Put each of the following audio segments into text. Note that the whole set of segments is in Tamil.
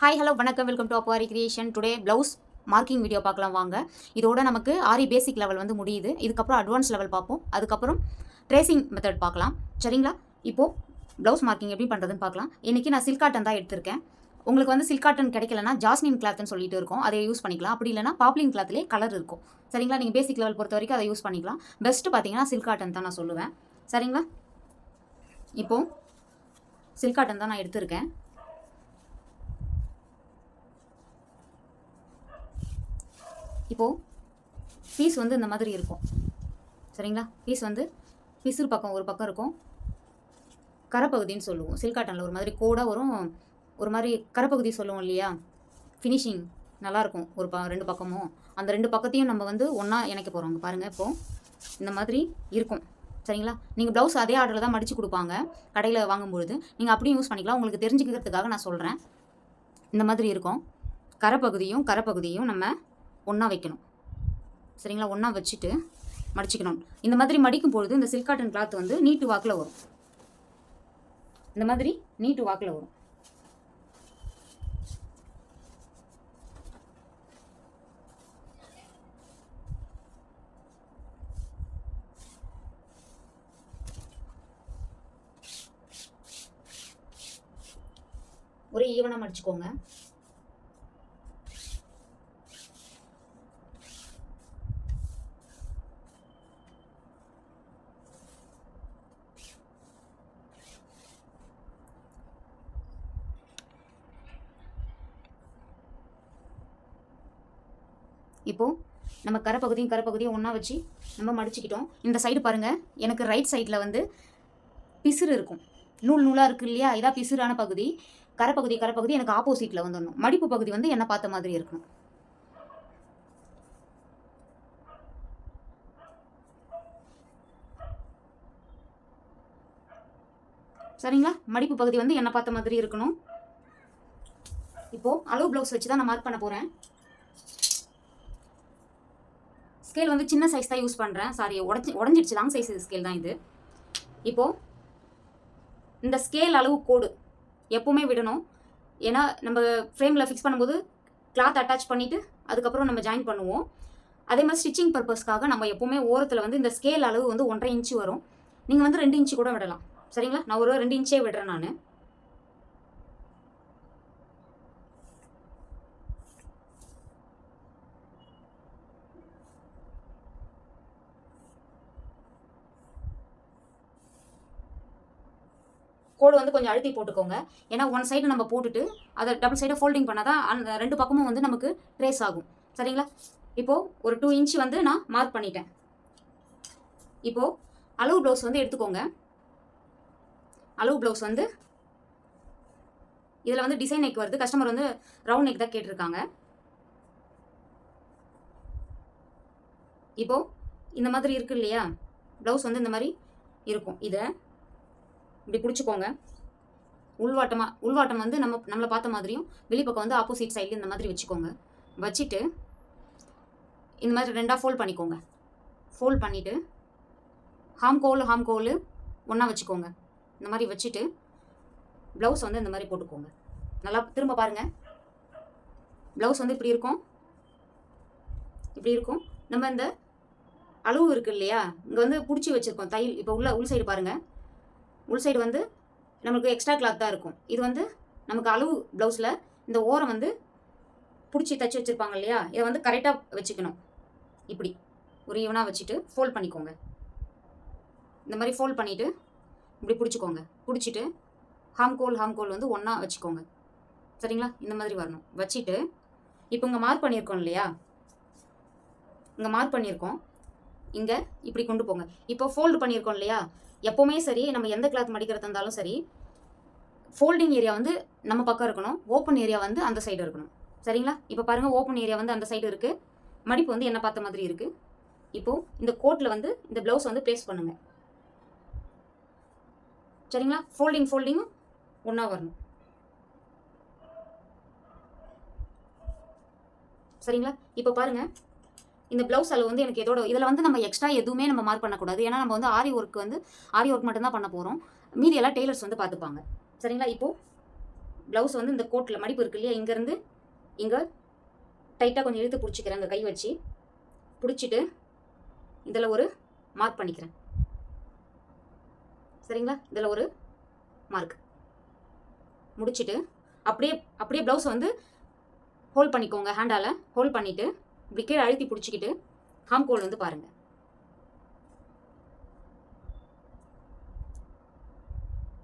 ஹாய் ஹலோ வணக்கம் வெல்கம் டு அப்வாரி creation. Today blouse marking video பார்க்கலாம் வாங்க. இதோட நமக்கு ஆரி பேசிக் லெவல் வந்து முடியுது. இதுக்கப்புறம் அட்வான்ஸ் லெவல் பார்ப்போம். அதுக்கப்புறம் ட்ரேசிங் மெத்தட் பார்க்கலாம். சரிங்களா? இப்போது ப்ளவுஸ் மார்க்கிங் எப்படி பண்ணுறதுன்னு பார்க்கலாம். இன்றைக்கி நான் சில்க் காட்டன் தான் எடுத்திருக்கேன். உங்களுக்கு வந்து சில்க் காட்டன் கிடைக்கலனா ஜாஸ்மின் கிளாத்னு சொல்லிட்டு இருக்கும், அதை யூஸ் பண்ணிக்கலாம். அப்படி இல்லைனா பாப்லின் கிளாத்லேயே கலர் இருக்கும். சரிங்களா? நீங்கள் பேசிக் லெவல் பொறுத்த வரைக்கும் அதை யூஸ் பண்ணிக்கலாம். பெஸ்ட்டு பார்த்தீங்கன்னா சில்க் காட்டன் தான் நான் சொல்லுவேன். சரிங்களா? இப்போது சில்க் காட்டன் தான் நான் எடுத்திருக்கேன். இப்போது பீஸ் வந்து இந்த மாதிரி இருக்கும். சரிங்களா? பீஸ் வந்து பிசுறு பக்கம் ஒரு பக்கம் இருக்கும், கரைப்பகுதின்னு சொல்லுவோம். சில்க் காட்டனில் ஒரு மாதிரி கோடாக வரும், ஒரு மாதிரி கரைப்பகுதி சொல்லுவோம் இல்லையா? ஃபினிஷிங் நல்லாயிருக்கும். ரெண்டு பக்கமும் அந்த ரெண்டு பக்கத்தையும் நம்ம வந்து ஒன்றா இணைக்க போகிறோம். பாருங்கள், இப்போது இந்த மாதிரி இருக்கும். சரிங்களா? நீங்கள் ப்ளவுஸ் அதே ஆர்டரில் தான் மடித்து கொடுப்பாங்க கடையில் வாங்கும்பொழுது. நீங்கள் அப்படியும் யூஸ் பண்ணிக்கலாம். உங்களுக்கு தெரிஞ்சுக்கிறதுக்காக நான் சொல்கிறேன். இந்த மாதிரி இருக்கும். கரைப்பகுதியும் நம்ம ஒன்றா வைக்கணும். சரிங்களா? ஒன்றா வச்சுட்டு மடிச்சுக்கணும். இந்த மாதிரி மடிக்கும் பொழுது இந்த சில்க் காட்டன் கிளாத் வந்து நீட்டு வாக்கில் வரும். இந்த மாதிரி நீட்டு வாக்கில் வரும். ஒரே ஈவனாக மடிச்சுக்கோங்க. இப்போது நம்ம கரைப்பகுதியும் ஒன்றா வச்சு நம்ம மடிச்சுக்கிட்டோம். இந்த சைடு பாருங்கள், எனக்கு ரைட் சைடில் வந்து பிசுறு இருக்கும். நூலாக இருக்குது இல்லையா? இதான் பிசுறான பகுதி. கரைப்பகுதி எனக்கு ஆப்போசிட்டில் வந்துடணும். மடிப்பு பகுதி வந்து என்ன பார்த்த மாதிரி இருக்கணும். சரிங்களா? மடிப்பு பகுதி வந்து என்ன பார்த்த மாதிரி இருக்கணும். இப்போது அளவு ப்ளவுஸ் வச்சு தான் நான் மார்க் பண்ண போகிறேன். ஸ்கேல் வந்து சின்ன சைஸ் தான் யூஸ் பண்ணுறேன். சாரி, உடஞ்சிடுச்சு. லாங் சைஸ் ஸ்கேல் தான் இது. இப்போது இந்த ஸ்கேல் அளவு கோடு எப்போவுமே விடணும். ஏன்னா நம்ம ஃப்ரேமில் ஃபிக்ஸ் பண்ணும்போது கிளாத் அட்டாச் பண்ணிவிட்டு அதுக்கப்புறம் நம்ம ஜாயின் பண்ணுவோம். அதே மாதிரி ஸ்டிச்சிங் பர்பஸ்க்காக நம்ம எப்போவுமே ஓரத்தில் வந்து இந்த ஸ்கேல் அளவு வந்து 1.5 இன்ச்சு வரும். நீங்கள் வந்து 2 இன்ச்சு கூட விடலாம். சரிங்களா? நான் ஒரு 2 இன்ச்சே விடுறேன் நான். கோடு வந்து கொஞ்சம் அழுத்தி போட்டுக்கோங்க. ஏன்னா ஒன் சைடு நம்ம போட்டுட்டு அதை டபுள் சைடை ஃபோல்டிங் பண்ணால் தான் அந்த ரெண்டு பக்கமும் வந்து நமக்கு ட்ரேஸ் ஆகும். சரிங்களா? இப்போது ஒரு 2 இன்ச்சு வந்து நான் மார்க் பண்ணிட்டேன். இப்போது அளவு ப்ளவுஸ் வந்து எடுத்துக்கோங்க. அளவு ப்ளவுஸ் வந்து இதில் வந்து டிசைன் நெக் வருது. கஸ்டமர் வந்து ரவுண்ட் நெக் தான் கேட்டிருக்காங்க. இப்போது இந்த மாதிரி இருக்குது இல்லையா? ப்ளவுஸ் வந்து இந்த மாதிரி இருக்கும். இதை இப்படி பிடிச்சிக்கோங்க. உள்வாட்டம் வந்து நம்மளை பார்த்த மாதிரியும் வெளிப்பக்கம் வந்து ஆப்போசிட் சைடில் இந்த மாதிரி வச்சுக்கோங்க. வச்சுட்டு இந்த மாதிரி ரெண்டாக ஃபோல்ட் பண்ணிக்கோங்க. ஃபோல்ட் பண்ணிவிட்டு ஹாம் கோல் ஒன்றா வச்சுக்கோங்க. இந்த மாதிரி வச்சுட்டு ப்ளவுஸ் வந்து இந்த மாதிரி போட்டுக்கோங்க. நல்லா திரும்ப பாருங்கள். ப்ளவுஸ் வந்து இப்படி இருக்கும். நம்ம இந்த அளவு இருக்குது இல்லையா? இங்கே வந்து பிடிச்சி வச்சுருக்கோம் தையல். இப்போ உள் சைடு பாருங்கள். உள் சைடு வந்து நம்மளுக்கு எக்ஸ்ட்ரா கிளாத் தான் இருக்கும். இது வந்து நமக்கு அளவு ப்ளவுஸில் இந்த ஓரம் வந்து பிடிச்சி தைச்சி வச்சுருப்பாங்க இல்லையா? இதை வந்து கரெக்டாக வச்சுக்கணும். இப்படி ஒரு ஈவனாக வச்சுட்டு ஃபோல்ட் பண்ணிக்கோங்க. இந்த மாதிரி ஃபோல்ட் பண்ணிவிட்டு இப்படி பிடிச்சிக்கோங்க. பிடிச்சிட்டு ஹாம் கோல் வந்து ஒன்றா வச்சுக்கோங்க. சரிங்களா? இந்த மாதிரி வரணும். வச்சுட்டு இப்போ இங்கே மார்க் பண்ணியிருக்கோம் இல்லையா? இங்கே மார்க் பண்ணியிருக்கோம். இங்கே இப்படி கொண்டு போங்க. இப்போ ஃபோல்டு பண்ணியிருக்கோம் இல்லையா? எப்போவுமே சரி, நம்ம எந்த கிளாத் மடிக்கிறதா இருந்தாலும் சரி, ஃபோல்டிங் ஏரியா வந்து நம்ம பக்கம் இருக்கணும், ஓப்பன் ஏரியா வந்து அந்த சைடு இருக்கணும். சரிங்களா? இப்போ பாருங்கள், ஓப்பன் ஏரியா வந்து அந்த சைடு இருக்குது, மடிப்பு வந்து என்ன பார்த்த மாதிரி இருக்குது. இப்போது இந்த கோட்டில் வந்து இந்த ப்ளவுஸ் வந்து ப்ளேஸ் பண்ணுங்கள். சரிங்களா? ஃபோல்டிங்கும் ஒன்றா வரணும். சரிங்களா? இப்போ பாருங்கள், இந்த ப்ளவுஸ் அளவு வந்து எனக்கு இதில் வந்து நம்ம எக்ஸ்ட்ரா எதுவுமே நம்ம மார்க் பண்ணக்கூடாது. ஏன்னா நம்ம வந்து ஆரி ஒர்க் மட்டும்தான் பண்ண போகிறோம். மீதி எல்லாம் டெய்லர்ஸ் வந்து பார்த்துப்பாங்க. சரிங்களா? இப்போது ப்ளவுஸ் வந்து இந்த கோட்டில் மடிப்பு இருக்கு இல்லையா, இங்கேருந்து இங்கே டைட்டாக கொஞ்சம் இழுத்து பிடிச்சிக்கிறேன். அங்கே கை வச்சு பிடிச்சிட்டு இதில் ஒரு மார்க் பண்ணிக்கிறேன். சரிங்களா, இதில் ஒரு மார்க் முடிச்சுட்டு அப்படியே அப்படியே ப்ளவுஸ் வந்து ஹோல்ட் பண்ணிக்கோங்க. ஹேண்டால் ஹோல்ட் பண்ணிவிட்டு இப்படி கீழே அழுத்தி பிடிச்சிக்கிட்டு ஹாம் கோல் வந்து பாருங்கள்.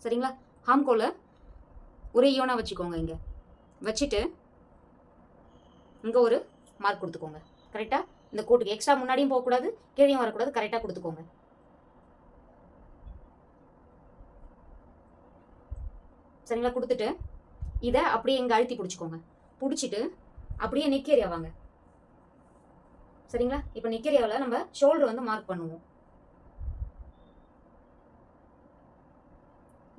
சரிங்களா, ஹாம் கோலை ஒரே ஈவனாக வச்சுக்கோங்க. இங்கே வச்சுட்டு இங்கே ஒரு மார்க் கொடுத்துக்கோங்க. கரெக்டாக இந்த கோட்டுக்கு எக்ஸ்ட்ரா முன்னாடியும் போகக்கூடாது, கீழேயும் வரக்கூடாது. கரெக்டாக கொடுத்துக்கோங்க. சரிங்களா, கொடுத்துட்டு இதை அப்படியே இங்கே அழுத்தி பிடிச்சிக்கோங்க. பிடிச்சிட்டு அப்படியே நெக் ஏரியா வாங்க. சரிங்களா, இப்போ நெக் ஏரியாவில் நம்ம ஷோல்டர் வந்து மார்க் பண்ணுவோம்.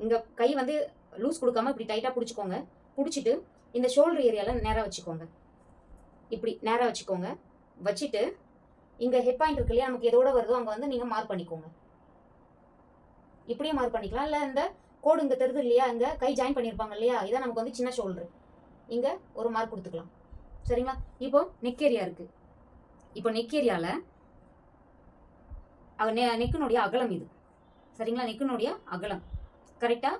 இங்கே கை வந்து லூஸ் கொடுக்காம இப்படி டைட்டாக பிடிச்சிக்கோங்க. பிடிச்சிட்டு இந்த ஷோல்டர் ஏரியாவில் நேராக வச்சுக்கோங்க. இப்படி நேராக வச்சுக்கோங்க. வச்சுட்டு இங்கே ஹெட் பாயிண்ட் இருக்கு இல்லையா, நமக்கு எதோட வருதோ அங்கே வந்து நீங்கள் மார்க் பண்ணிக்கோங்க. இப்படியே மார்க் பண்ணிக்கலாம். இல்லை இந்த கோடு இங்கே தெரியுது இல்லையா, இங்கே கை ஜாயின் பண்ணியிருப்பாங்க இல்லையா, இதான் நமக்கு வந்து சின்ன ஷோல்டர். இங்கே ஒரு மார்க் கொடுத்துக்கலாம். சரிங்களா, இப்போ நெக் ஏரியா இருக்குது. இப்போ நெக் ஏரியாவில் நெக்கினுடைய அகலம் இது. சரிங்களா, நெக்கினுடைய அகலம் கரெக்டாக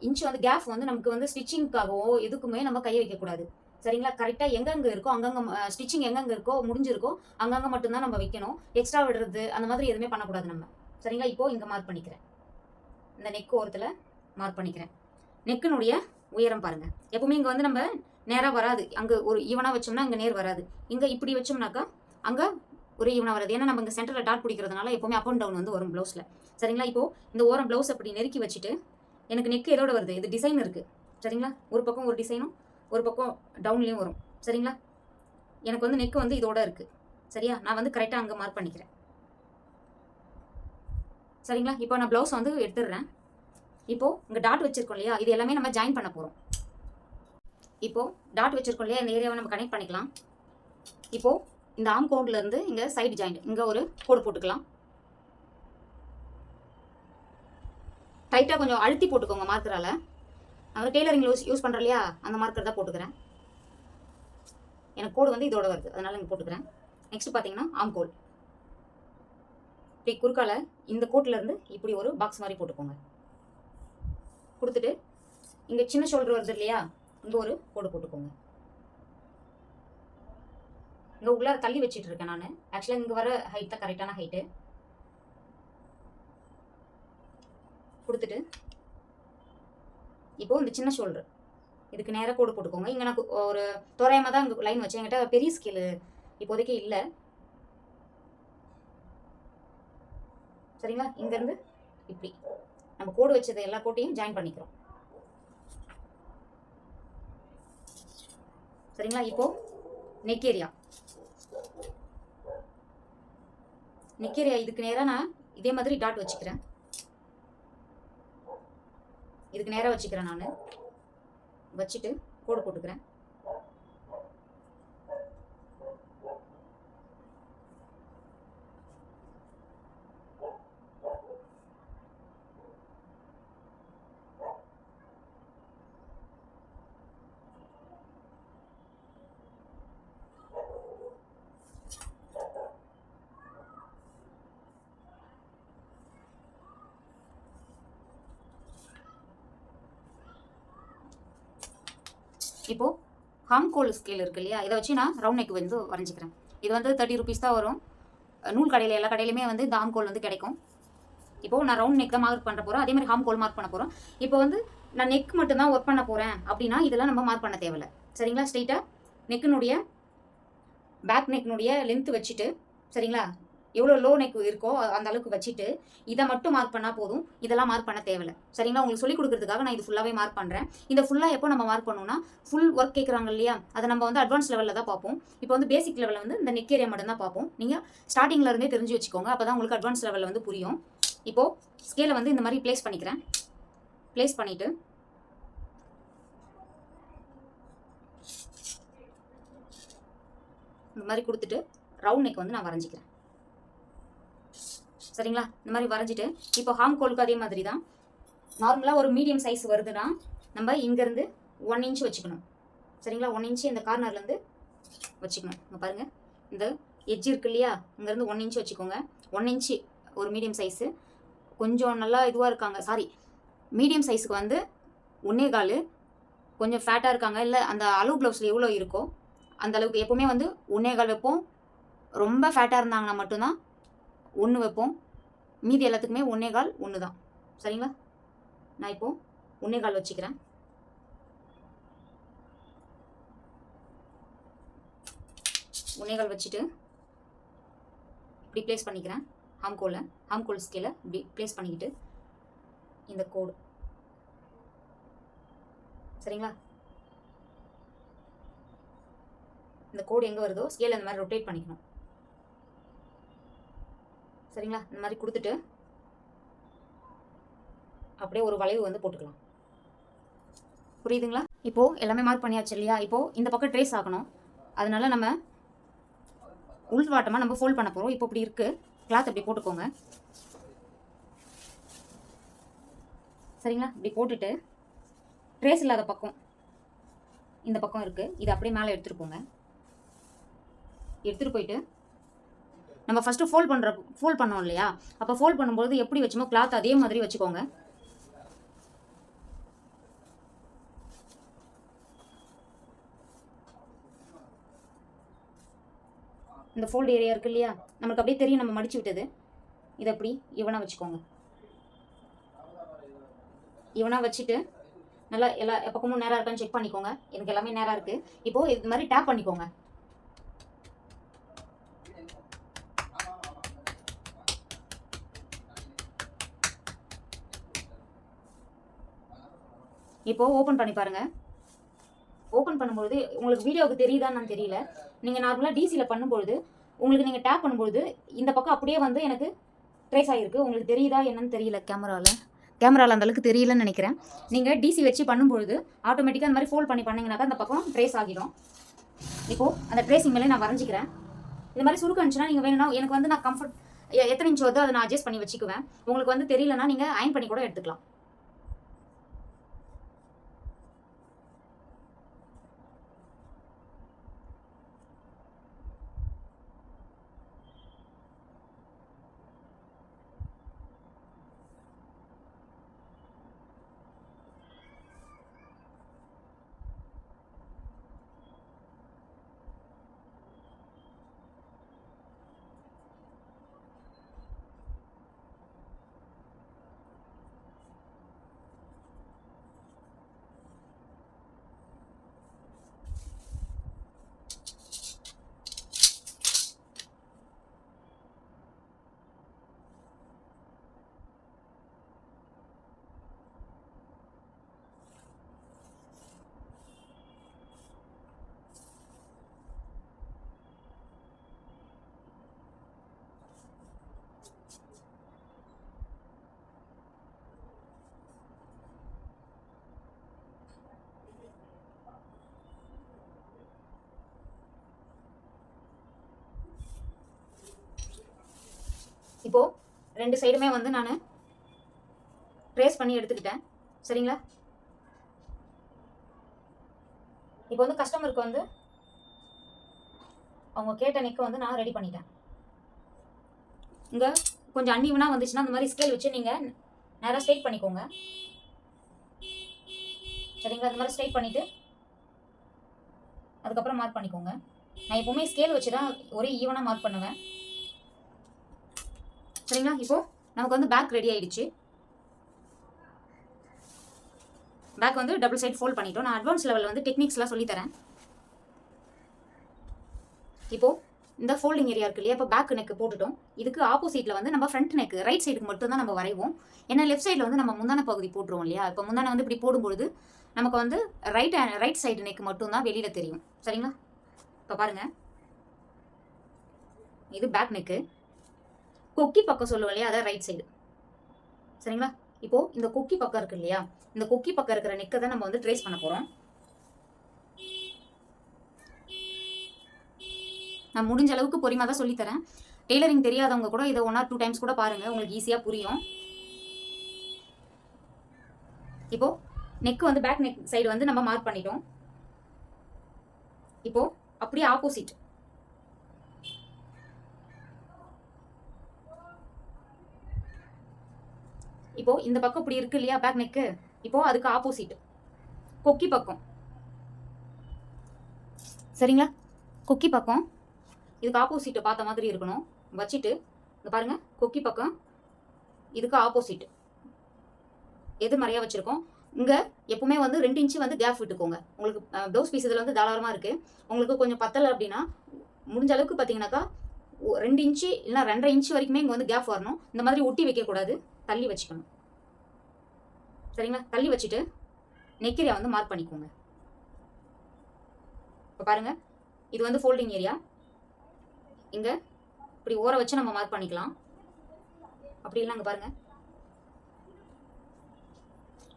இன்ச் வந்து கேப் வந்து நமக்கு வந்து ஸ்டிச்சிங்காகவோ எதுக்குமே நம்ம கையை வைக்கக்கூடாது. சரிங்களா, கரெக்டாக எங்கெங்கே இருக்கோ அங்கங்கே ஸ்டிச்சிங் எங்கெங்கே இருக்கோ முடிஞ்சிருக்கோ அங்கங்கே மட்டும்தான் நம்ம வைக்கணும். எக்ஸ்ட்ரா விடுறது அந்த மாதிரி எதுவுமே பண்ணக்கூடாது நம்ம. சரிங்களா, இப்போது இங்கே மார்க் பண்ணிக்கிறேன். இந்த நெக் ஓரத்தில் மார்க் பண்ணிக்கிறேன். நெக்கினுடைய உயரம் பாருங்கள். எப்பவுமே இங்கே வந்து நம்ம நேராக வராது. அங்கே ஒரு ஈவனாக வச்சோம்னா இங்கே நேர் வராது. இங்கே இப்படி வச்சோம்னாக்கா அங்கே ஒரு ஈவனாக வராது. ஏன்னா நம்ம இங்கே சென்டரில் டாட் பிடிக்கிறதுனால எப்போவுமே அப் அண்ட் டவுன் வந்து வரும் ப்ளவுஸில். சரிங்களா, இப்போது இந்த ஓரம் ப்ளவுஸ் அப்படி நெருக்கி வச்சுட்டு எனக்கு நெக் எதோட வருது, இது டிசைன் இருக்குது. சரிங்களா, ஒரு பக்கம் ஒரு டிசைனும் ஒரு பக்கம் டவுன்லேயும் வரும். சரிங்களா, எனக்கு வந்து நெக் வந்து இதோட இருக்குது. சரியா, நான் வந்து கரெக்டாக அங்கே மார்க் பண்ணிக்கிறேன். சரிங்களா, இப்போ நான் ப்ளவுஸ் வந்து எடுத்துடுறேன். இப்போது இங்கே டாட் வச்சுருக்கோம் இல்லையா, இது எல்லாமே நம்ம ஜாயின் பண்ண போகிறோம். இப்போது டாட் வச்சுருக்கோம் இல்லையா, இந்த ஏரியாவை நம்ம கனெக்ட் பண்ணிக்கலாம். இப்போது இந்த ஆம் கோட்லேருந்து இங்கே சைடு ஜாயிண்ட் இங்கே ஒரு கோடு போட்டுக்கலாம். டைட்டாக கொஞ்சம் அழுத்தி போட்டுக்கோங்க மார்க்கரால். நான் டெய்லரிங்கில் யூஸ் பண்ணுறேன் இல்லையா, அந்த மார்க்கர் தான் போட்டுக்கிறேன். எனக்கு கோடு வந்து இதோட வருது, அதனால் இங்கே போட்டுக்கிறேன். நெக்ஸ்ட் பார்த்தீங்கன்னா ஆம் கோட் இப்படி குறுக்கால இந்த கோட்டிலேருந்து இப்படி ஒரு பாக்ஸ் மாதிரி போட்டுக்கோங்க. கொடுத்துட்டு இங்கே சின்ன ஷோல்டர் வருது இல்லையா, இங்கே ஒரு கோடு போட்டுக்கோங்க. இங்கே உள்ளார தள்ளி வச்சுட்டு இருக்கேன் நான். ஆக்சுவலாக இங்கே வர ஹைட் தான் கரெக்டான ஹைட்டு. கொடுத்துட்டு இப்போது இந்த சின்ன ஷோல்டர் இதுக்கு நேராக கோடு போட்டுக்கோங்க. இங்கே நான் ஒரு தோராயமாக தான் இங்கே லைன் வச்சேன். என்கிட்ட பெரிய ஸ்கேலு இப்போதைக்கு இல்லை. சரிங்களா, இங்கேருந்து இப்படி நம்ம கோடு வச்சது எல்லா கோட்டையும் ஜாயின் பண்ணிக்கிறோம். சரிங்களா, இப்போது நெக் ஏரியா இதுக்கு நேராக நான் இதே மாதிரி டாட் வச்சுக்கிறேன். இதுக்கு நேராக வச்சுக்கிறேன். நான் வச்சுட்டு கோடு போட்டுக்கிறேன். இப்போது ஹாம் கோல் ஸ்கேல் இருக்கு இல்லையா, இதை வச்சு நான் ரவுண்ட் நெக் வந்து வரைஞ்சிக்கிறேன். இது வந்து 30 rupees தான் வரும். நூல் கடையில் எல்லா கடையிலுமே வந்து இந்த ஹாம் கோல் வந்து கிடைக்கும். இப்போது நான் ரவுண்ட் நெக் தான் மார்க் பண்ண போகிறேன். அதே மாதிரி ஹாம் கோல் மார்க் பண்ண போகிறோம். இப்போ வந்து நான் நெக் மட்டும்தான் ஒர்க் பண்ண போகிறேன் அப்படின்னா இதெல்லாம் நம்ம மார்க் பண்ண தேவையில்லை. சரிங்களா, ஸ்ட்ரெயிட்டாக நெக்கினுடைய பேக் நெக்கினுடைய லென்த்து வச்சுட்டு, சரிங்களா, எவ்வளோ லோ நெக் இருக்கோ அந்த அளவுக்கு வச்சுட்டு இதை மட்டும் மார்க் பண்ணால் போதும். இதெல்லாம் மார்க் பண்ண தேவையில்லை. சரிங்களா, உங்களுக்கு சொல்லிக் கொடுக்குறதுக்காக நான் இது ஃபுல்லாகவே மார்க் பண்ணுறேன். இந்த ஃபுல்லாக எப்போ நம்ம மார்க் பண்ணோம்னா ஃபுல் ஒர்க் கேட்குறாங்க இல்லையா, அதை நம்ம வந்து அட்வான்ஸ் லெவலில் தான் பார்ப்போம். இப்போ வந்து பேசிக் லெவலில் வந்து இந்த நெக் ஏரியா மட்டும் தான் பார்ப்போம். நீங்கள் ஸ்டார்டிங்கில் இருந்தே தெரிஞ்சு வச்சுக்கோங்க, அப்போ தான் உங்களுக்கு அட்வான்ஸ் லெவலில் வந்து புரியும். இப்போது ஸ்கேலை வந்து இந்த மாதிரி ப்ளேஸ் பண்ணிக்கிறேன். ப்ளேஸ் பண்ணிவிட்டு இந்த மாதிரி கொடுத்துட்டு ரவுண்ட் நெக் வந்து நான் வரைஞ்சிக்கிறேன். சரிங்களா, இந்த மாதிரி வரைஞ்சிட்டு இப்போ ஹாம் கோலுக்கு அதே மாதிரி தான் நார்மலாக ஒரு மீடியம் சைஸ் வருதுன்னா நம்ம இங்கேருந்து 1 இன்ச் வச்சுக்கணும். சரிங்களா? 1 இன்ச்சு இந்த கார்னர்லேருந்து வச்சுக்கணும். இங்கே பாருங்கள், இந்த எட்ஜ் இருக்கு இல்லையா, இங்கேருந்து 1 இன்ச் வச்சுக்கோங்க. 1 இன்ச்சு ஒரு மீடியம் சைஸு. கொஞ்சம் நல்லா இதுவாக இருக்காங்க, சாரி, மீடியம் சைஸுக்கு வந்து 1.25. கொஞ்சம் ஃபேட்டாக இருக்காங்க, இல்லை அந்த அளவு ப்ளவுஸில் எவ்வளோ இருக்கோ அந்த அளவுக்கு எப்போவுமே வந்து 1.25 வைப்போம். ரொம்ப ஃபேட்டாக இருந்தாங்கன்னா மட்டும்தான் 1 வைப்போம். மீதி எல்லாத்துக்குமே 1.25 1 தான். சரிங்களா? நான் இப்போது 1.25 வச்சுக்கிறேன். 1.25 வச்சுட்டு இப்படி ப்ளேஸ் பண்ணிக்கிறேன். ஹாம்கோல் ஸ்கேலை இப்படி ப்ளேஸ் பண்ணிக்கிட்டு இந்த கோடு, சரிங்களா, இந்த கோடு எங்கே வருதோ ஸ்கேலை இந்த மாதிரி ரொட்டேட் பண்ணிக்கணும். சரிங்களா? இந்த மாதிரி கொடுத்துட்டு அப்படியே ஒரு வளைவு வந்து போட்டுக்கலாம். புரியுதுங்களா? இப்போது எல்லாமே மார்க் பண்ணியாச்சு இல்லையா? இப்போது இந்த பக்கம் ட்ரேஸ் ஆகணும். அதனால நம்ம உள்வாட்டமாக நம்ம ஃபோல்ட் பண்ண போகிறோம். இப்போ இப்படி இருக்குது, கிளாத் அப்படி போட்டுக்கோங்க. சரிங்களா? இப்படி போட்டுட்டு ட்ரேஸ் இல்லாத பக்கம் இந்த பக்கம் இருக்குது, இது அப்படியே மேலே எடுத்துகிட்டு போங்க. எடுத்துகிட்டு போயிட்டு நம்ம ஃபஸ்ட்டு ஃபோல்ட் பண்ணோம் இல்லையா, அப்போ ஃபோல்ட் பண்ணும்போது எப்படி வச்சோமோ கிளாத் அதே மாதிரி வச்சுக்கோங்க. இந்த ஃபோல்டு ஏரியா இருக்குது இல்லையா, நமக்கு அப்படியே தெரியும் நம்ம மடித்து விட்டது. இதை அப்படி இவனாக வச்சுக்கோங்க. இவனாக வச்சுட்டு நல்லா எல்லா பக்கமும் நேராக இருக்கான்னு செக் பண்ணிக்கோங்க. எனக்கு எல்லாமே நேராக இருக்குது. இப்போது இது மாதிரி டேப் பண்ணிக்கோங்க. இப்போது ஓப்பன் பண்ணி பாருங்கள். ஓப்பன் பண்ணும்பொழுது உங்களுக்கு வீடியோவுக்கு தெரியுதான்னு தெரியல. நீங்கள் நார்மலாக டிசியில் பண்ணும்பொழுது உங்களுக்கு நீங்கள் டேப் பண்ணும்பொழுது இந்த பக்கம் அப்படியே வந்து எனக்கு ட்ரேஸ் ஆகிருக்கு. உங்களுக்கு தெரியுதா என்னன்னு தெரியல, கேமராவில் அந்தளவுக்கு தெரியலன்னு நினைக்கிறேன். நீங்கள் டிசி வச்சு பண்ணும்பொழுது ஆட்டோமேட்டிக்காக அந்த மாதிரி ஃபோல்ட் பண்ணி பண்ணிங்கனாக்கா அந்த பக்கம் ட்ரேஸ் ஆகிடும். இப்போது அந்த ட்ரேசிங் மேலே நான் வரைஞ்சிக்கிறேன். இந்த மாதிரி சுருக்கு இருந்துச்சுன்னா நீங்கள் வேணும்னா எனக்கு வந்து நான் கம்ஃபர்ட் எத்தனை இன்ச் வருதோ அதை நான் அட்ஜஸ்ட் பண்ணி வச்சுக்குவேன். உங்களுக்கு வந்து தெரியலன்னா நீங்கள் அயன் பண்ணி கூட எடுத்துக்கலாம். இப்போது 2 சைடுமே வந்து நான் ட்ரேஸ் பண்ணி எடுத்துக்கிட்டேன். சரிங்களா? இப்போ வந்து கஸ்டமருக்கு வந்து அவங்க கேட்ட நெக்கை வந்து நான் ரெடி பண்ணிட்டேன். இங்கே கொஞ்சம் அன்இவனாக வந்துச்சுன்னா அந்த மாதிரி ஸ்கேல் வச்சு நீங்கள் நேராக ஸ்ட்ரைட் பண்ணிக்கோங்க. சரிங்களா? அந்த மாதிரி ஸ்ட்ரைட் பண்ணிவிட்டு அதுக்கப்புறம் மார்க் பண்ணிக்கோங்க. நான் எப்போவுமே ஸ்கேல் வச்சு தான் ஒரே ஈவனாக மார்க் பண்ணுவேன். சரிங்களா? இப்போது நமக்கு வந்து பேக் ரெடி ஆகிடுச்சு. பேக் வந்து டபுள் சைட் ஃபோல்ட் பண்ணிட்டோம். நான் அட்வான்ஸ் லெவலில் வந்து டெக்னிக்ஸ்லாம் சொல்லித்தரேன். இப்போது இந்த ஃபோல்டிங் ஏரியா இருக்கு இல்லையா, இப்போ பேக் நெக்கு போட்டுட்டோம். இதுக்கு ஆப்போசிட்டில் வந்து நம்ம ஃப்ரண்ட் நெக்கு ரைட் சைடுக்கு மட்டும் தான் நம்ம வரைவோம். ஏன்னா லெஃப்ட் சைடில் வந்து நம்ம முந்தான பகுதி போட்டுருவோம் இல்லையா. இப்போ முந்தானை வந்து இப்படி போடும்பொழுது நமக்கு வந்து ரைட் சைடு நெக்கு மட்டும் தான் வெளியில் தெரியும். சரிங்களா? இப்போ பாருங்கள், இது பேக் நெக்கு. கொக்கி பக்கம் சொல்லுவோம் இல்லையா, அதான் ரைட் சைடு. சரிங்களா? இப்போது இந்த கொக்கி பக்கம் இருக்கு இல்லையா, இந்த கொக்கி பக்கம் இருக்கிற நெக்கை தான் நம்ம வந்து ட்ரேஸ் பண்ண போகிறோம். நான் முடிஞ்ச அளவுக்கு பொறுமையாக தான் சொல்லித்தரேன். டெய்லரிங் தெரியாதவங்க கூட இதை 1 or 2 டைம்ஸ் கூட பாருங்கள், உங்களுக்கு ஈஸியாக புரியும். இப்போது நெக் வந்து பேக் நெக் சைடு வந்து நம்ம மார்க் பண்ணிட்டோம். இப்போ அப்படியே ஆப்போசிட் இப்போ இந்த பக்கம் இப்படி இருக்கு இல்லையா பேக் நெக்கு, இப்போ அதுக்கு ஆப்போசிட் கொக்கி பக்கம். சரிங்களா, கொக்கி பக்கம் இதுக்கு ஆப்போசிட் பார்த்த மாதிரி இருக்கணும். வச்சுட்டு இங்க பாருங்க, கொக்கி பக்கம் இதுக்கு ஆப்போசிட் எதிர்மறையா வச்சிருக்கோம். இங்க எப்பவுமே வந்து 2 இன்ச்சு வந்து கேப் விட்டுக்கோங்க. உங்களுக்கு ப்ளவுஸ் பீஸ் இதில் வந்து தாராளமா இருக்கு. உங்களுக்கு கொஞ்சம் பத்தலை அப்படின்னா முடிஞ்ச அளவுக்கு பார்த்தீங்கன்னாக்கா 2 இன்ச்சு இல்லைனா 2.5 இன்ச்சு வரைக்குமே இங்கே வந்து கேப் வரணும். இந்த மாதிரி ஒட்டி வைக்கக்கூடாது, தள்ளி வச்சுக்கணும். சரிங்களா, தள்ளி வச்சுட்டு நெக் ஏரியா வந்து மார்க் பண்ணிக்கோங்க. இப்போ பாருங்க, இது வந்து ஃபோல்டிங் ஏரியா. இங்க இப்படி ஓர வச்சு நம்ம மார்க் பண்ணிக்கலாம். அப்படி இல்லை அங்கே பாருங்க,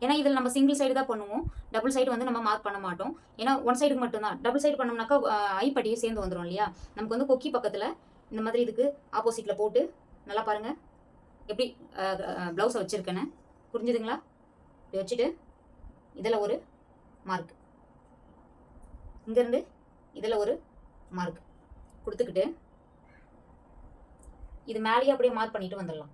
ஏன்னா இதில் நம்ம சிங்கிள் சைடு தான் பண்ணுவோம், டபுள் சைடு வந்து நம்ம மார்க் பண்ண மாட்டோம். ஏன்னா ஒன் சைடுக்கு மட்டும்தான். டபுள் சைடு பண்ணோம்னாக்கா ஐப்பட்டியும் சேர்ந்து வந்துடும் இல்லையா. நமக்கு வந்து கொக்கி பக்கத்தில் இந்த மாதிரி இதுக்கு ஆப்போசிட்டில் போட்டு நல்லா பாருங்க எப்படி ப்ளவுஸை வச்சுருக்கேன்னு. புரிஞ்சுதுங்களா? இப்படி வச்சுட்டு இதில் ஒரு மார்க், இங்கேருந்து இதில் ஒரு மார்க் கொடுத்துக்கிட்டு இது மேலேயே அப்படியே மார்க் பண்ணிட்டு வந்துடலாம்.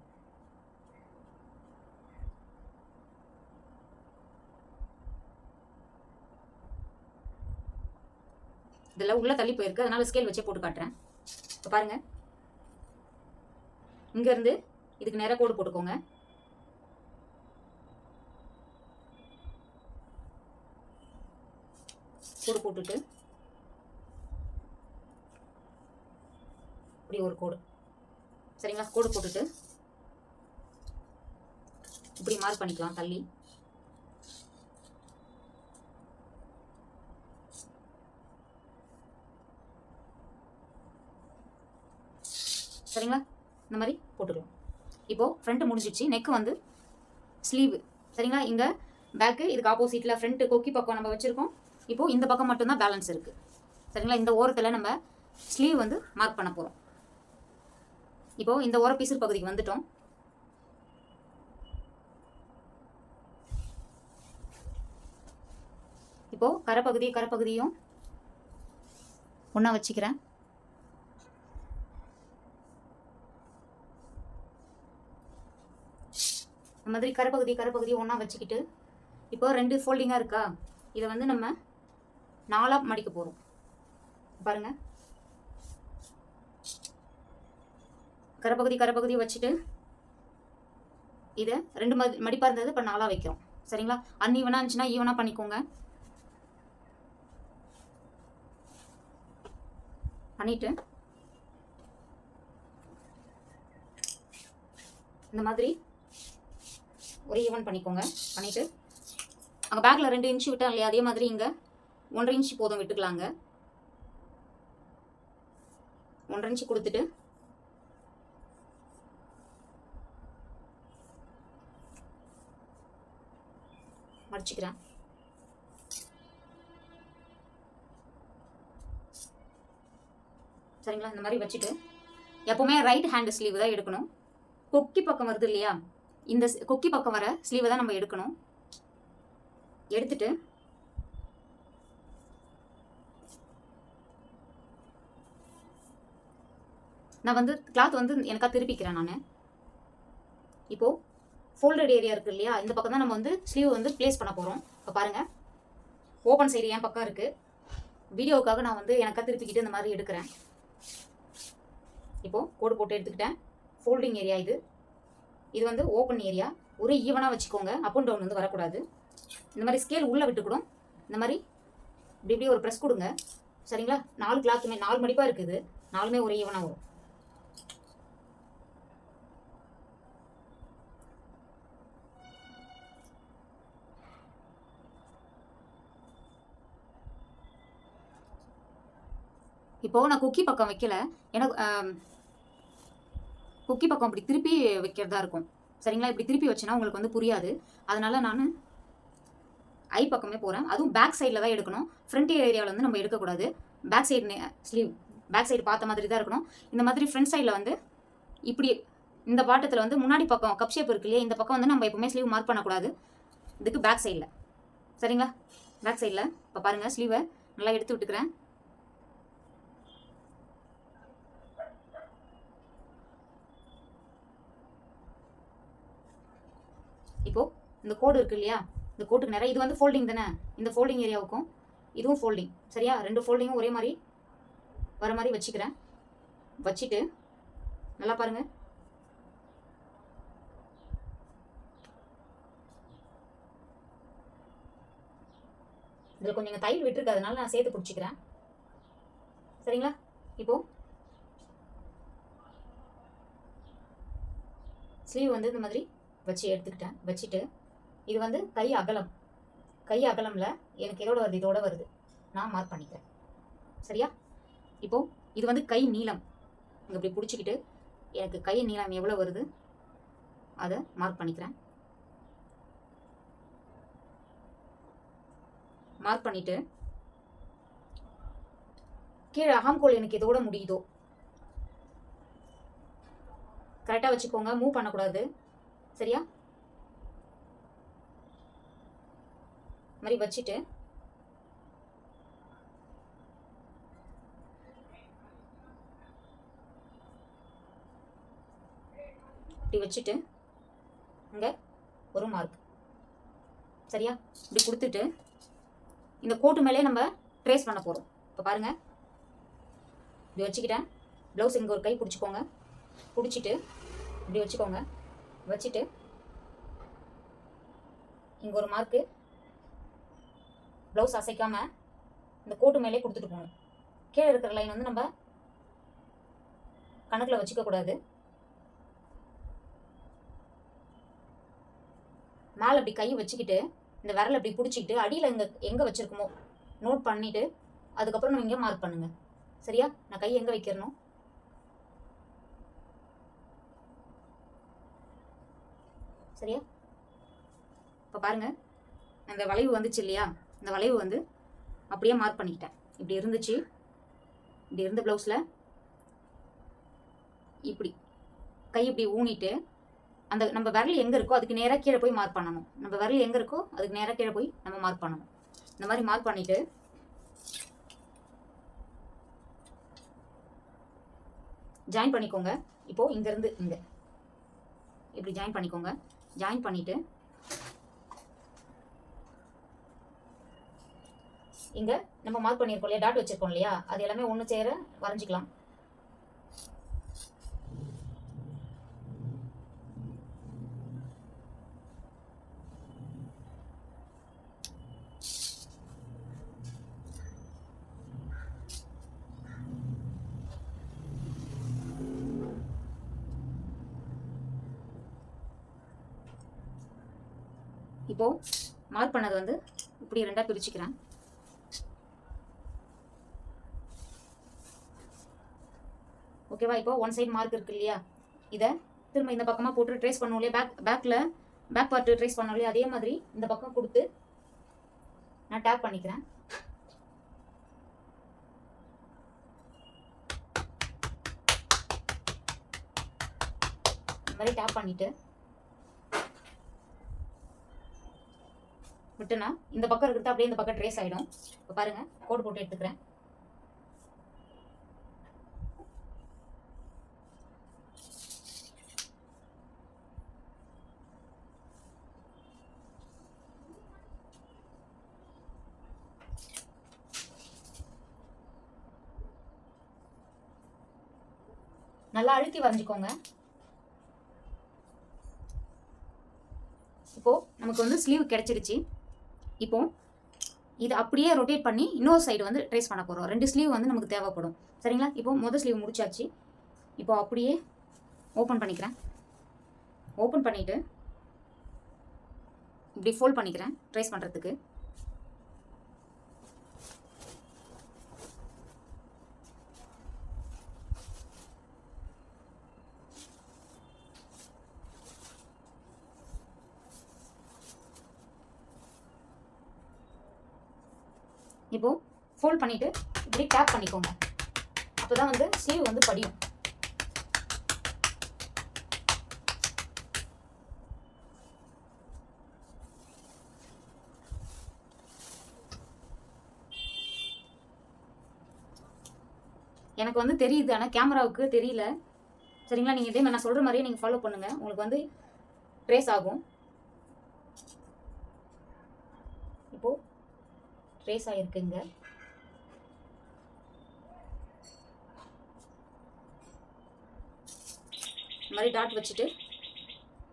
இதெல்லாம் உள்ள தள்ளி போயிருக்கு, அதனால ஸ்கேல் வச்சே போட்டு காட்டுறேன். இப்போ பாருங்க, இங்கேருந்து இதுக்கு நேராக கோடு போட்டுக்கோங்க. கோடு போட்டுட்டு இப்படி ஒரு கோடு. சரிங்களா, கோடு போட்டுட்டு இப்படி மார்க் பண்ணிக்கலாம் தள்ளி. சரிங்களா, இந்த மாதிரி போட்டுக்கலாம். இப்போ ஃப்ரண்ட் முடிஞ்சிடுச்சு. நெக் வந்து ஸ்லீவ். சரிங்களா, இங்கே பேக்கு இதுக்கு ஆப்போசிட்டில் ஃப்ரண்ட் கொக்கி பக்கம் நம்ம வச்சுருக்கோம். இப்போ இந்த பக்கம் மட்டும்தான் பேலன்ஸ் இருக்குது. சரிங்களா, இந்த ஓரத்தில் நம்ம ஸ்லீவ் வந்து மார்க் பண்ண போகிறோம். இப்போ இந்த ஓர பீசர் பகுதிக்கு வந்துட்டோம். இப்போ கரைப்பகுதியும் ஒன்றா வச்சுக்கிறேன். இந்த மாதிரி கரைப்பகுதி ஒன்றா வச்சுக்கிட்டு இப்போ 2 ஃபோல்டிங்காக இருக்கா, இதை வந்து நம்ம 4ஆக மடிக்க போகிறோம். பாருங்க, கரைப்பகுதி வச்சுட்டு இதை 2 மடிப்பாக இருந்தது இப்போ 4ஆக வைக்கிறோம். சரிங்களா, அன்ஈவனாக இருந்துச்சுன்னா ஈவனாக பண்ணிக்கோங்க. பண்ணிட்டு இந்த மாதிரி ஒரு ஈவன் பண்ணிக்கோங்க. பண்ணிட்டு அங்கே பேக்கில் 2 இன்ச்சு விட்டா இல்லையா, அதே மாதிரி இங்கே 1.5 இன்ச்சு போதும் விட்டுக்கலாங்க. 1.5 இன்ச்சு கொடுத்துட்டு மடிச்சுக்கிறேன். சரிங்களா, இந்த மாதிரி வச்சுட்டு எப்பவுமே ரைட் ஹேண்ட் ஸ்லீவ் தான் எடுக்கணும். கொக்கி பக்கம் வருது இல்லையா, இந்த கொக்கி பக்கம் வர ஸ்லீவை தான் நம்ம எடுக்கணும். எடுத்துட்டு நான் வந்து கிளாத் வந்து எனக்கா திருப்பிக்கிறேன். நான் இப்போ ஃபோல்டட் ஏரியா இருக்கு இல்லையா, இந்த பக்கம் தான் நம்ம வந்து ஸ்லீவ் வந்து பிளேஸ் பண்ண போகிறோம். இப்போ பாருங்கள், ஓப்பன் சைடு என் பக்கம் இருக்குது. வீடியோவுக்காக நான் வந்து எனக்கா திருப்பிக்கிட்டு இந்த மாதிரி எடுக்கிறேன். இப்போது கோடு போட்டு எடுத்துக்கிட்டேன். ஃபோல்டிங் ஏரியா இது வந்து ஓப்பன் ஏரியா. ஒரே ஈவனாக வச்சுக்கோங்க, அப் அண்ட் டவுன் வந்து வரக்கூடாது. இந்த மாதிரி ஸ்கேல் உள்ளே விட்டுக்கூடும். இந்த மாதிரி இப்படி ஒரு ப்ரெஸ் கொடுங்க. சரிங்களா, 4 கிளாத்துமே 4 மடிப்பாக இருக்குது, 4மே ஒரே ஈவனாக வரும். இப்போது நான் குக்கி பக்கம் வைக்கல, எனக்கு குக்கி பக்கம் இப்படி திருப்பி வைக்கிறதா இருக்கும். சரிங்களா, இப்படி திருப்பி வச்சுன்னா உங்களுக்கு வந்து புரியாது. அதனால் நான் ஐ பக்கமே போகிறேன். அதுவும் பேக் சைடில் தான் எடுக்கணும். ஃப்ரண்ட் ஏரியாவில் வந்து நம்ம எடுக்கக்கூடாது. Back side sleeve back side பார்த்த மாதிரி தான் இருக்கணும். இந்த மாதிரி ஃப்ரண்ட் சைடில் வந்து இப்படி இந்த பாட்டத்தில் வந்து முன்னாடி பக்கம் கப் ஷேப் இருக்கு இல்லையா, இந்த பக்கம் வந்து நம்ம எப்பவுமே ஸ்லீவ் மார்க் பண்ணக்கூடாது. இதுக்கு பேக் சைடில் சரிங்களா? பேக் சைடில் இப்போ பாருங்கள், ஸ்லீவை நல்லா எடுத்து விட்டுக்கிறேன். இப்போது இந்த கோடு இருக்குது இல்லையா, இந்த கோட்டுக்கு நிறைய இது வந்து ஃபோல்டிங் தானே, இந்த ஃபோல்டிங் ஏரியாவுக்கும் இதுவும் ஃபோல்டிங். சரியா? 2 ஃபோல்டிங்கும் ஒரே மாதிரி வர மாதிரி வச்சுக்கிறேன். வச்சுட்டு நல்லா பாருங்கள், இதில் கொஞ்சம் நீங்கள் தையல் விட்டுருக்கிறதுனால நான் சேர்த்து பிடிச்சிக்கிறேன். சரிங்களா? இப்போது ஸ்லீவ் வந்து இந்த மாதிரி வச்சு எடுத்துக்கிட்டேன். வச்சுட்டு இது வந்து கை அகலமில் எனக்கு எதோட வருது, இதோட வருது, நான் மார்க் பண்ணிக்கிறேன். சரியா? இப்போது இது வந்து கை நீளம். இங்கே இப்படி பிடிச்சிக்கிட்டு எனக்கு கை நீளம் எவ்வளோ வருது அதை மார்க் பண்ணிக்கிறேன். மார்க் பண்ணிவிட்டு கீழே அகம்கோல் எனக்கு இதோட முடியுதோ கரெக்டாக வச்சுக்கோங்க, மூவ் பண்ணக்கூடாது. சரியா? மாதிரி வச்சுட்டு இப்படி வச்சுட்டு இங்கே ஒரு மார்க். சரியா? இப்படி கொடுத்துட்டு இந்த கோட்டு மேலே நம்ம ட்ரேஸ் பண்ண போகிறோம். இப்போ பாருங்கள், இப்படி வச்சுக்கிட்டேன். ப்ளவுஸ் இங்கே ஒரு கை பிடிச்சிக்கோங்க, பிடிச்சிட்டு இப்படி வச்சுக்கோங்க. வச்சுட்டு இங்கே ஒரு மார்க்கு, ப்ளவுஸ் அசைக்காமல் இந்த கோட்டு மேலே கொடுத்துட்டு போகணும். கீழே இருக்கிற லைன் வந்து நம்ம கணக்கில் வச்சுக்கக்கூடாது. மேலே அப்படி கை வச்சுக்கிட்டு இந்த விரல் அப்படி பிடிச்சிக்கிட்டு அடியில் எங்கே வச்சுருக்குமோ நோட் பண்ணிவிட்டு அதுக்கப்புறம் நம்ம இங்கே மார்க் பண்ணுங்கள். சரியா? நான் கை எங்கே வைக்கிறணும், சரியா? இப்போ பாருங்கள், அந்த வளைவு வந்துச்சு இல்லையா, இந்த வளைவு வந்து அப்படியே மார்க் பண்ணிக்கிட்டேன். இப்படி இருந்துச்சு, இப்படி இருந்த ப்ளவுஸில் இப்படி கை இப்படி ஊனிட்டு அந்த நம்ம விரல் எங்கே இருக்கோ அதுக்கு நேராக கீழே போய் மார்க் பண்ணணும். நம்ம விரல் எங்கே இருக்கோ அதுக்கு நேராக கீழே போய் நம்ம மார்க் பண்ணணும். இந்த மாதிரி மார்க் பண்ணிவிட்டு ஜாயின் பண்ணிக்கோங்க. இப்போது இங்கேருந்து இங்கே இப்படி ஜாயின் பண்ணிக்கோங்க. ஜாயின் பண்ணிவிட்டு இங்கே நம்ம மார்க் பண்ணியிருக்கோம் இல்லையா, டாட் வச்சுருக்கோம் இல்லையா, அது எல்லாமே ஒன்று சேர வரைஞ்சிக்கலாம். இப்போது மார்க் பண்ணது வந்து இப்படி ரெண்டாக பிரிச்சுக்கிறேன். ஓகேவா? இப்போ ஒன் சைடு மார்க் இருக்கு இல்லையா, இதை திரும்ப இந்த பக்கமாக போட்டு ட்ரேஸ் பண்ணோம் இல்லையா, பேக் பார்ட்டு ட்ரேஸ் பண்ணோம் இல்லையா, அதே மாதிரி இந்த பக்கம் கொடுத்து நான் டேப் பண்ணிக்கிறேன். இந்த மாதிரி டேப் பண்ணிவிட்டு விட்டுனா இந்த பக்கம் இருக்கிறது அப்படியே இந்த பக்கம் ட்ரேஸ் ஆகிடும். இப்போ பாருங்கள், கோடு போட்டு எடுத்துக்கிறேன். நல்லா அழுத்தி வரைஞ்சிக்கோங்க. இப்போது நமக்கு வந்து ஸ்லீவ் கிடச்சிருச்சு. இப்போது இது அப்படியே ரொட்டேட் பண்ணி இன்னொரு சைடு வந்து ட்ரேஸ் பண்ண போகிறோம். 2 ஸ்லீவ் வந்து நமக்கு தேவைப்படும். சரிங்களா? இப்போது முதல் ஸ்லீவ் முடிச்சாச்சு. இப்போது அப்படியே ஓப்பன் பண்ணிக்கிறேன். ஓப்பன் பண்ணிவிட்டு இப்படி ஃபோல்ட் பண்ணிக்கிறேன் ட்ரேஸ் பண்ணுறதுக்கு. இப்போது ஃபோல்ட் பண்ணிவிட்டு இப்படி டேப் பண்ணிக்கோங்க. அப்போ தான் வந்து ஸ்லீவ் வந்து படியும். எனக்கு வந்து தெரியுது, ஆனால் கேமராவுக்கு தெரியல. சரிங்களா? நீங்கள் இதே மாதிரி நான் சொல்கிற மாதிரியே நீங்கள் ஃபாலோ பண்ணுங்கள், உங்களுக்கு வந்து ட்ரேஸ் ஆகும். இப்போது ட்ரேஸ் ஆகிருக்குங்க. இந்த மாதிரி டாட் வச்சுட்டு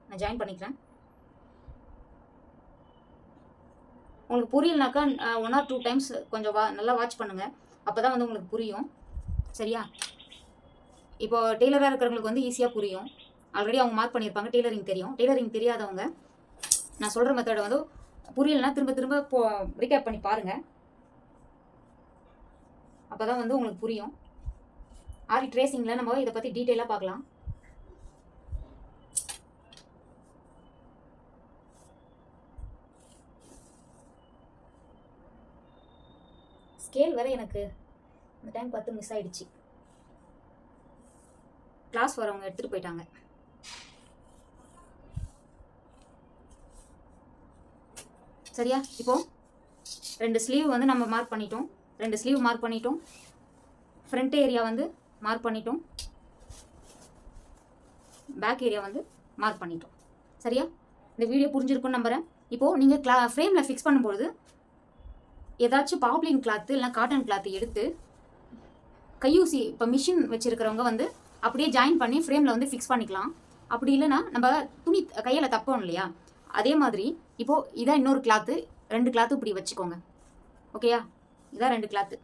நான் ஜாயின் பண்ணிக்கிறேன். உங்களுக்கு புரியலனாக்கா 1 or 2 டைம்ஸ் கொஞ்சம் நல்லா வாட்ச் பண்ணுங்கள், அப்போ தான் வந்து உங்களுக்கு புரியும். சரியா? இப்போ டெய்லராக இருக்கிறவங்களுக்கு வந்து ஈஸியாக புரியும். ஆல்ரெடி அவங்க மார்க் பண்ணியிருப்பாங்க, டெய்லரிங் தெரியும். டெய்லரிங் தெரியாதவங்க நான் சொல்கிற மெத்தடை வந்து புரியலைன்னா திரும்ப திரும்ப ரீகேப் பண்ணி பாருங்கள், அப்போ தான் வந்து உங்களுக்கு புரியும். ஆரி ட்ரேசிங்கில் நம்ம இதை பற்றி டீட்டெயிலாக பார்க்கலாம். ஸ்கேல் வேறு எனக்கு இந்த டைம் பார்த்து மிஸ் ஆகிடுச்சு. கிளாஸ் வரவங்க எடுத்துகிட்டு போயிட்டாங்க. சரியா? இப்போது 2 ஸ்லீவ் வந்து நம்ம மார்க் பண்ணிட்டோம். 2 ஸ்லீவ் மார்க் பண்ணிட்டோம். ஃப்ரண்ட் ஏரியா வந்து மார்க் பண்ணிட்டோம். பேக் ஏரியா வந்து மார்க் பண்ணிட்டோம். சரியா? இந்த வீடியோ புரிஞ்சிருக்குன்னு நம்புகிறேன். இப்போது நீங்கள் ஃப்ரேமில் ஃபிக்ஸ் பண்ணும்பொழுது ஏதாச்சும் பாப்ளின் கிளாத்து இல்லை காட்டன் கிளாத்து எடுத்து கையூசி, இப்போ மிஷின் வச்சுருக்கிறவங்க வந்து அப்படியே ஜாயின் பண்ணி ஃப்ரேமில் வந்து ஃபிக்ஸ் பண்ணிக்கலாம். அப்படி இல்லைன்னா நம்ம துணி கையில் தப்போம் இல்லையா, அதே மாதிரி இப்போது இதான் இன்னொரு கிளாத்து, 2 கிளாத்து இப்படி வச்சுக்கோங்க. ஓகேயா? இதான் 2 கிளாத்து.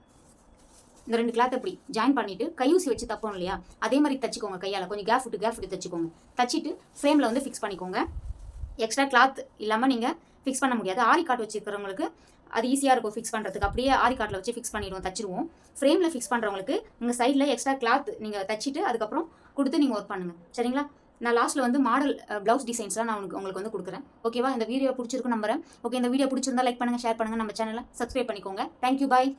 இந்த 2 கிளாத்தை இப்படி ஜாயின் பண்ணிவிட்டு கையூசி வச்சு தப்போம் இல்லையா, அதே மாதிரி தச்சுக்கோங்க. கையால் கொஞ்சம் கேப் விட்டு தச்சுக்கோங்க. தச்சுட்டு ஃப்ரேமில் வந்து ஃபிக்ஸ் பண்ணிக்கோங்க. எக்ஸ்ட்ரா கிளாத் இல்லாமல் நீங்கள் ஃபிக்ஸ் பண்ண முடியாது. ஆரி காட் வச்சுருக்கிறவங்களுக்கு அது ஈஸியாக இருக்கும் ஃபிக்ஸ் பண்ணுறதுக்கு. அப்படியே ஆரி காட்டில் வச்சு ஃபிக்ஸ் பண்ணிடுவோம், தச்சிருவோம். ஃப்ரேமில் ஃபிக்ஸ் பண்ணுறவங்களுக்கு உங்கள் சைடில் எக்ஸ்ட்ரா கிளாத் நீங்கள் தச்சிட்டு அதுக்கப்புறம் கொடுத்து நீங்கள் ஒர்க் பண்ணுங்கள். சரிங்களா? நான் லாஸ்ட்டில் வந்து மாடல் ப்ளவுஸ் டிசைன்ஸ்லாம் நான் உங்களுக்கு வந்து கொடுக்குறேன். ஓகேவா? இந்த வீடியோ பிடிச்சிருக்குன்னு நம்புறேன். ஓகே, இந்த வீடியோ பிடிச்சிருந்தா லைக் பண்ணுங்கள், ஷேர் பண்ணுங்கள், நம்ம சேனலை சப்ஸ்கிரைப் பண்ணிக்கோங்க. தேங்க்யூ, பாய்.